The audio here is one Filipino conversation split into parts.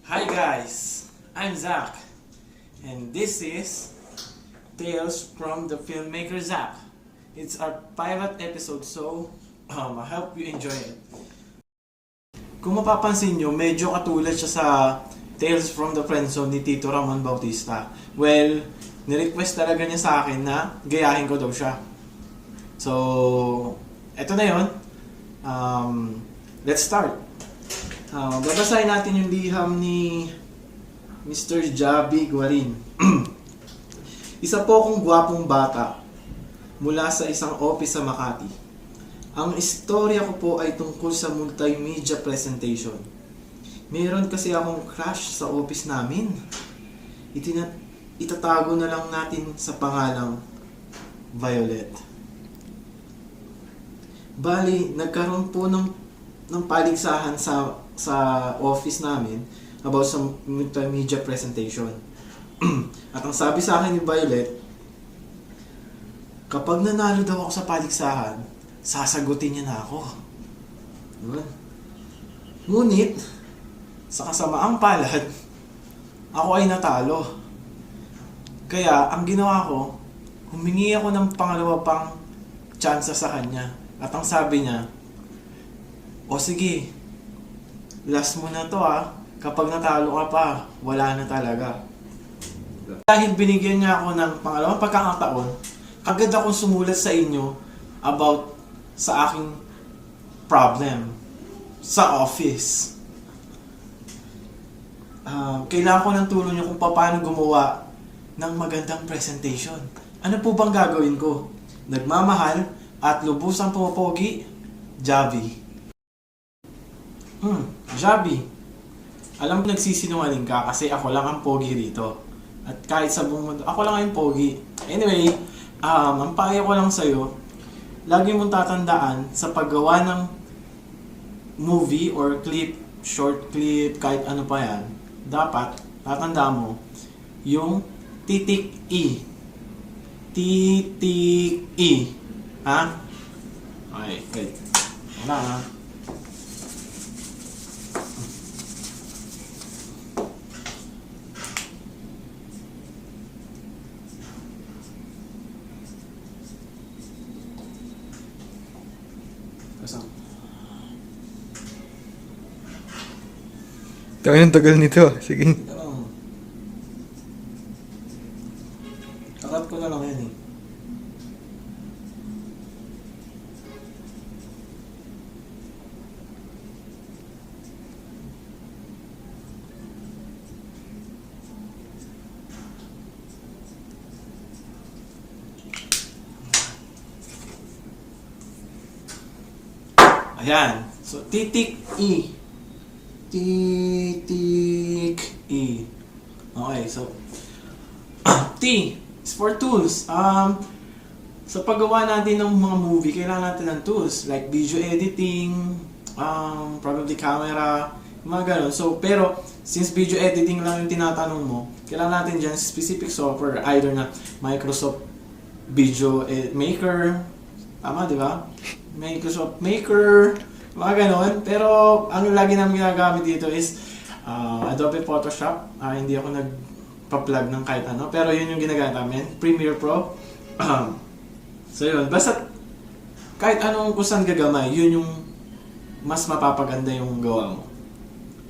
Hi guys, I'm Zach, and this is Tales from the Filmmaker Zach. It's our pilot episode, so I hope you enjoy it. Kung mapapansin nyo, medyo katulad siya sa Tales from the Friendzone ni Tito Ramon Bautista. Well, nirequest talaga niya sa akin na gayahin ko daw siya. So, eto na yun. Let's start. Babasahin natin yung liham ni Mr. Javi Guarin. Isa po akong gwapong bata mula sa isang office sa Makati. Ang istorya ko po ay tungkol sa multimedia presentation. Meron kasi akong crush sa office namin. Itatago na lang natin sa pangalang Violet. Bali, nagkaroon po ng paligsahan sa office namin about sa multimedia presentation. At ang sabi sa akin ni Violet, kapag nanalo daw ako sa paligsahan, sasagutin niya na ako. Diba? Ngunit, sa kasamaang palad, ako ay natalo. Kaya, ang ginawa ko, humingi ako ng pangalawa pang tsansa sa kanya. At ang sabi niya, o sige, last mo na to kapag natalo ka pa, wala na talaga. Dahil binigyan niya ako ng pangalawang pagkakataon, agad akong sumulat sa inyo about sa aking problem sa office. Kailangan ko ng tulong niyo kung paano gumawa ng magandang presentation. Ano po bang gagawin ko? Nagmamahal at lubusang pumapogi, Javi. Javi, alam mo nagsisinungaling ka kasi ako lang ang pogi rito. At kahit sa buong mundo, ako lang ang pogi. Anyway, ang payo ko lang sa'yo, lagi mong tatandaan sa paggawa ng movie or clip, short clip, kahit ano pa yan, dapat tatandaan mo yung titik E. Titik E. Ha? Okay, good. Wala ha. Tagal nito. Sige. Kakat ko na lang yan eh. Ayan. So, titik E. Titik E. Okay, so T is for tools. Sa paggawa natin ng mga movie, kailangan natin ng tools like video editing, probably camera, mga ganun. So, pero since video editing lang yung tinatanong mo, kailangan natin dyan specific software, either na Microsoft Video Maker, tama, di ba? Microsoft Maker, mga ganon. Pero ang lagi namin ginagamit dito is Adobe Photoshop. Hindi ako nagpa-plug ng kahit ano. Pero yun yung ginagamit namin. Premiere Pro. So yun. Basta kahit anong kusan gagamay, yun yung mas mapapaganda yung gawa mo.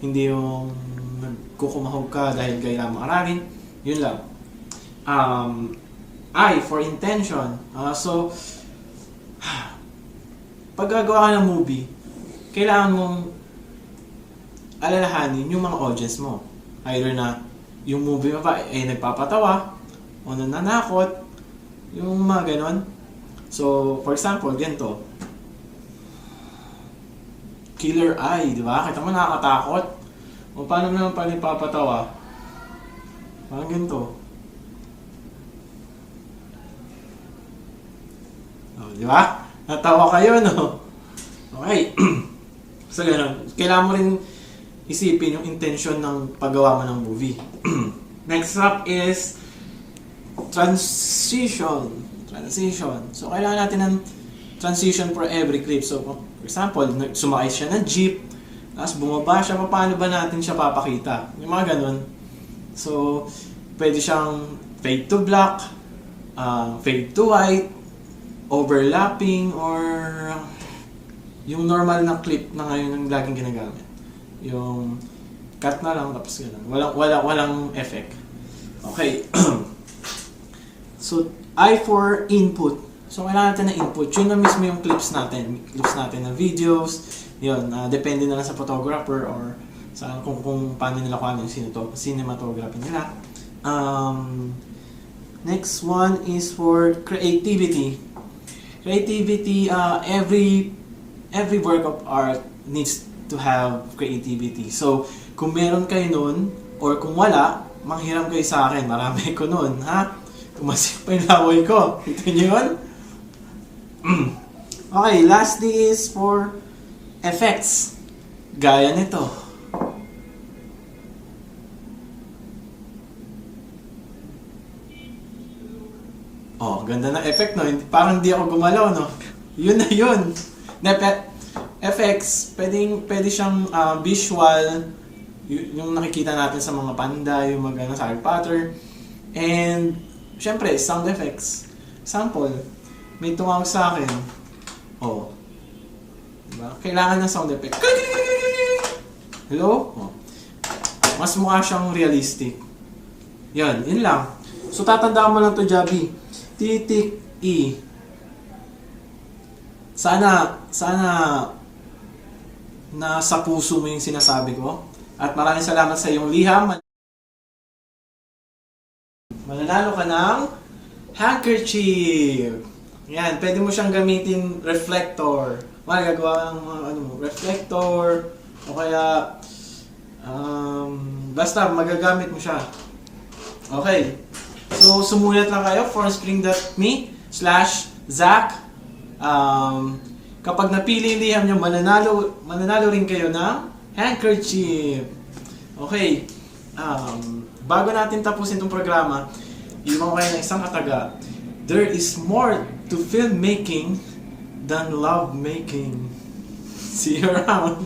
Hindi yung nagkukumahog ka dahil kailangan mo aralin. Yun lang. I for intention. So, pag gagawa ka ng movie, kailangan mong alalahanin yung mga audience mo. Either na yung movie mo ba ay nagpapatawa o nananakot, yung mga ganon. So, for example, ganito. Killer Eye, di ba? Kita mo nakakatakot. O paano naman pag nagpapatawa? Parang ganito. O, di ba? Natawa kayo, no? Okay. So, gano'n. Kailangan mo rin isipin yung intention ng paggawa mo ng movie. Next up is transition. So, kailangan natin ng transition for every clip. So, for example, sumakay siya ng jeep, Tapos bumaba siya, paano ba natin siya papakita? Yung mga ganun. So, pwede siyang fade to black, fade to white, overlapping, or yung normal na clip na ngayon yung laging ginagamit. Yung cut na lang, tapos ganun. Walang effect. Okay. So, I for input. So, kailangan natin ng input. Yun na mismo yung clips natin. Clips natin ng videos. Yun, depende na lang sa photographer or sa kung paano nila kung ano yung cinematography nila. Next one is for creativity. Creativity, every work of art needs to have creativity. So, kung meron kayo nun, or kung wala, manghiram kayo sa akin. Marami ko nun, ha? Tumasik pa yung laway ko. Ito nyo yun? Okay, lastly is for effects. Gaya nito. Oh, ganda ng effect, no? Parang di ako gumalaw, no? Yun na yun. Effects, pwede siyang visual, yung nakikita natin sa mga panda, yung mga sa Harry Potter. And, syempre, sound effects. Sample, may tumawag sa akin. Oh. Diba? Kailangan ng sound effect. Hello? Oh. Mas mukha siyang realistic. Yan, yun lang. So, tatandaan mo lang to, Javi. Titik E. Sana nasa puso mo yung sinasabi ko. At maraming salamat sa iyong liham. Mananalo ka ng handkerchief. Yan, pwede mo siyang gamitin reflector. Magagawa ng reflector o kaya basta magagamit mo siya. Okay. So, sumulat lang kayo, formspring.me/Zach. Kapag napili yung liham nyo, mananalo rin kayo ng handkerchief. Okay. Bago natin tapusin itong programa, iwan ko kayo ng isang kataga. There is more to filmmaking than love making. See you around.